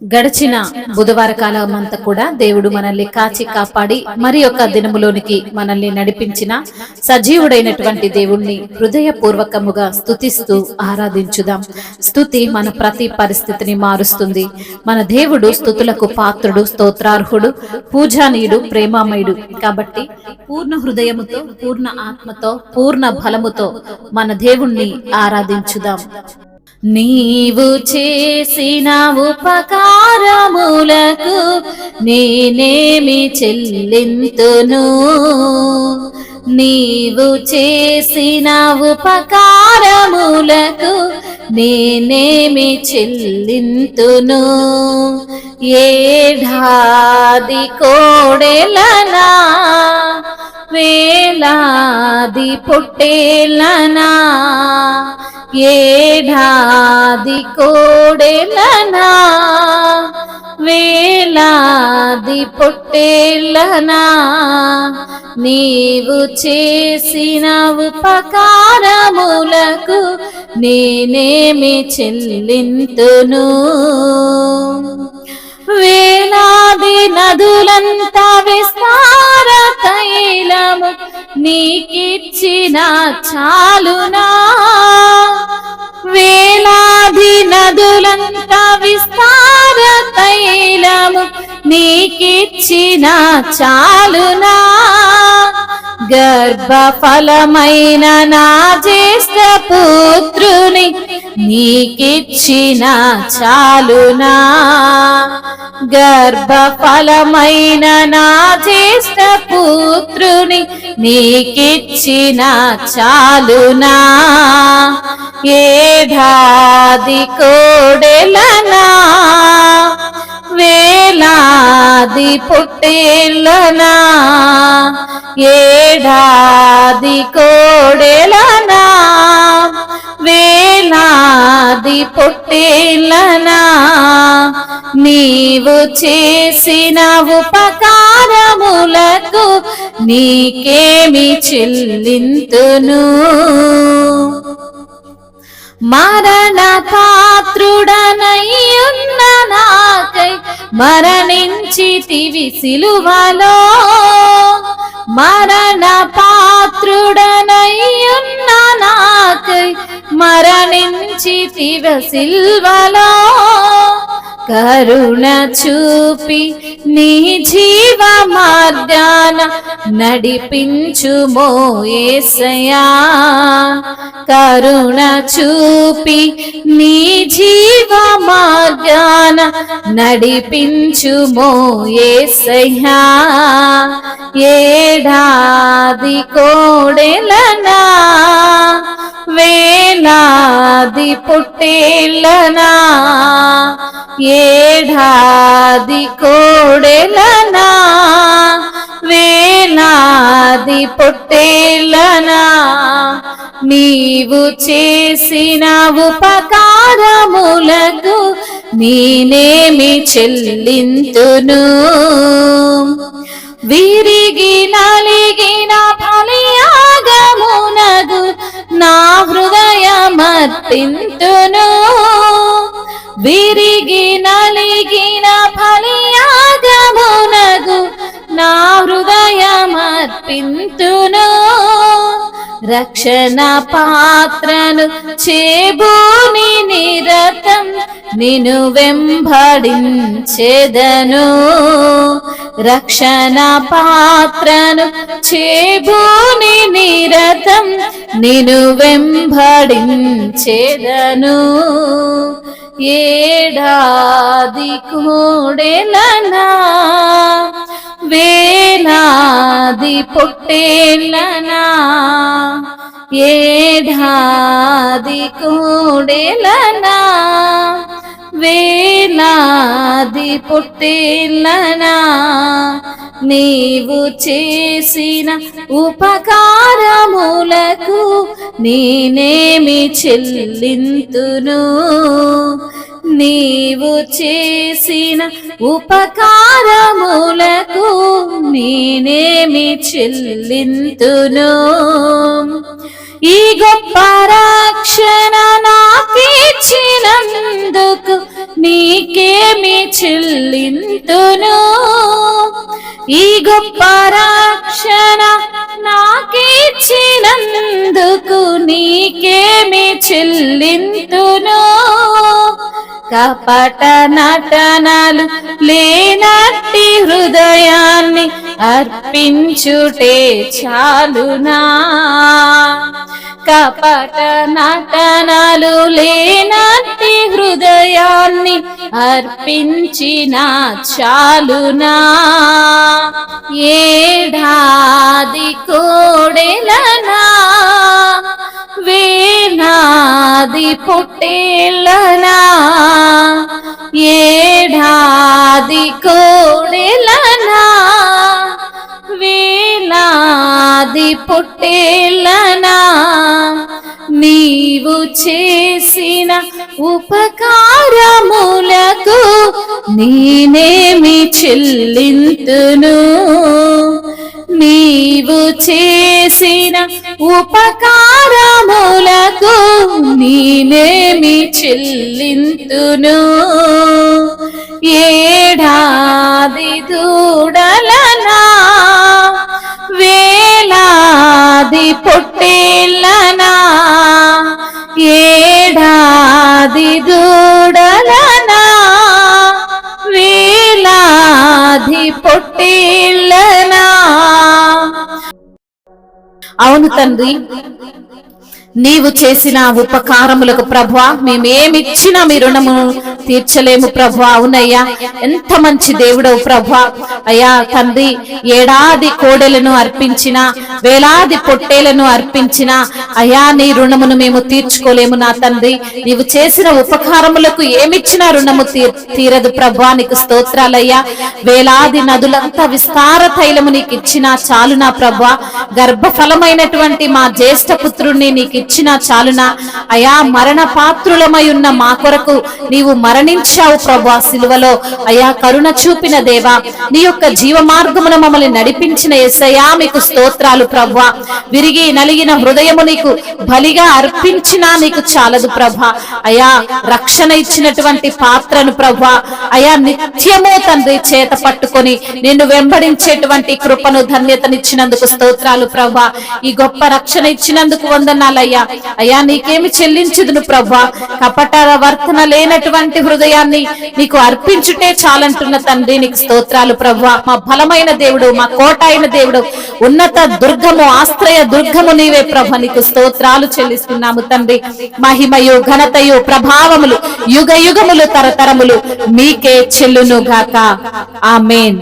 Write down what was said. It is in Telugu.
గడిచిన బుధవార కాలం అంతా కూడా దేవుడు మనల్ని కాచి కాపాడి మరి యొక్క దినములోనికి మనల్ని నడిపించిన సజీవుడైనటువంటి దేవుణ్ణి హృదయపూర్వకముగా స్తుతిస్తూ ఆరాధించుదాం. స్తుతి మన ప్రతి పరిస్థితిని మారుస్తుంది. మన దేవుడు స్తుతులకు పాత్రుడు, స్తోత్రార్హుడు, పూజానీయుడు, ప్రేమామయుడు. కాబట్టి పూర్ణ హృదయముతో, పూర్ణ ఆత్మతో, పూర్ణ బలముతో మన దేవుణ్ణి ఆరాధించుదాం. నీవు చేసిన ఉపకారములకు నేనేమి చెల్లింతును, నీవు చేసిన ఉపకారములకు నేనేమి చెల్లింతును. ఏడాది కోడెలనా, వేలాది పొట్టేలనా, ఏడాది కోడెలనా, వేలాది పొట్టేలనా, నీవు చేసిన ఉపకారములకు నేనేమి చెల్లింతును. వేలాది నదులంతా విస్తార తైలము నీకిచ్చిన చాలునా, వేలాది నదులంతా విస్తార తైలము నీకిచ్చిన చాలునా, గర్భఫలమైన నా జ్యేష్ఠ పుత్రుని నీకిచ్చిన చాలునా, గర్భఫలమైన నా జ్యేష్ఠ పుత్రుని నీకిచ్చిన చాలునా. ఏడాది కోడెలనా, వేలాది పొట్టేలనా, ఏడాది కోడెలనా, వేలాది పొట్టేలనా, నీవు చేసిన ఉపకారములకు నీకేమి చెల్లింతును. మరణ పాత్రుడనయ్యున్న నాకై మరణించితివి సిలువలో, మరణ పాత్రుడనయ్యున్న నాకై మరణించితివి సిలువలో, కరుణ చూపి నీ జీవ మార్గాన నడిపించుమో యేసయ్యా, కరుణ చూపి నీ జీవ మార్గాన నడిపించుమో యేసయ్యా. ఏడాది కోడెలనా, వేలాది పొట్టేలనా, ఏడాది కోడెలనా, వేలాది పొట్టేలనా, నీవు చేసిన ఉపకారములకు నేనేమి చెల్లింతును. విరిగి నలిగిన బలియాగమునకు నా హృదయమర్పింతును, విరిగి నలిగిన బలియాగమునకు నా హృదయమర్పింతును. రక్షణ పాత్రను చేబూని నిరతం నిన్ను వెంబడించెదను, రక్షణ పాత్రను చేబూని నిరతం నిన్ను వెంబడించెదను. ఏడాది కోడెలనా, వేలాది పొట్టేలనా, ఏడాది కోడెలనా, వేలాది పొట్టేలనా, నీవు చేసిన ఉపకారములకు నేనేమి చెల్లింతును. నీవు చేసిన ఉపకారములకు నేనేమి చెల్లింతును. ఈ గొప్ప రక్షణ నాకిచ్చినందుకు నీకే నేనేమి చెల్లింతును ఈ గొప్ప రక్షణ నాకిచ్చినందుకు నీకేమి చెల్లింతును కపట నటనలు లేనట్టి హృదయాన్ని అర్పించుటే చాలునా కపట నటనలు లేనట్టి హృదయాన్ని అర్పించిన చాలునా ఏడాది కోడెలనా వేలాది పొట్టేళ్ళనా ఏడాది కోడెలనా వేలాది పొట్టేళ్ళనా నీవు చేసిన ఉపకారములకు నేనేమి చెల్లింతును నీవు చేసిన ఉపకారములకు నేనేమి చెల్లింతును ఏడాది దూడలనా వేలాది పొట్టేళ్ళనా ఏడాది దూడలనా వేలాది పొట్టేళ్ళనా అవును తండ్రి నీవు చేసిన ఉపకారములకు ప్రభువా మేమేమిచ్చినా మీ రుణము తీర్చలేము ప్రభువా అవునయ్యా ఎంత మంచి దేవుడవు ప్రభువా అయ్యా తండ్రి ఏడాది కోడెలను అర్పించిన వేలాది పొట్టేలను అర్పించిన అయ్యా నీ రుణమును మేము తీర్చుకోలేము నా తండ్రి నీవు చేసిన ఉపకారములకు ఏమిచ్చినా రుణము తీరదు ప్రభువా నీకు స్తోత్రాలయ్యా వేలాది నదులంతా విస్తార తైలము నీకు ఇచ్చినా చాలు నా ప్రభువా గర్భఫలమైనటువంటి మా జ్యేష్ఠ పుత్రుణ్ణి నీకు ఇచ్చినా చాలునా అయా మరణ పాత్రులమై ఉన్న మా కొరకు నీవు మరణించావు ప్రభువా సిలువలో అయా కరుణ చూపిన దేవా నీ యొక్క జీవ మార్గమున మమ్మల్ని నడిపించిన యేసయ్యా మీకు స్తోత్రాలు ప్రభువా విరిగి నలిగిన హృదయము నీకు బలిగా అర్పించినా నీకు చాలదు ప్రభువా అయా రక్షణ ఇచ్చినటువంటి పాత్రను ప్రభువా అయా నిత్యము తండ్రి చేత పట్టుకొని నిన్ను వెంబడించేటువంటి కృపను ధన్యతనిచ్చినందుకు స్తోత్రాలు ప్రభువా ఈ గొప్ప రక్షణ ఇచ్చినందుకు వందనాలయ్యా అయ్యా నీకేమి చెల్లించుదును ప్రభువా కపట వర్తన లేనటువంటి హృదయాన్ని నీకు అర్పించుటే చాలంటున్న తండ్రి నీకు స్తోత్రాలు ప్రభువా మా బలమైన దేవుడు మా కోట అయిన దేవుడు ఉన్నత దుర్గము ఆశ్రయ దుర్గము నీవే ప్రభు నీకు స్తోత్రాలు చెల్లిస్తున్నాము తండ్రి మహిమయు ఘనతయు ప్రభావములు యుగ యుగములు తరతరములు మీకే చెల్లును గాక ఆమేన్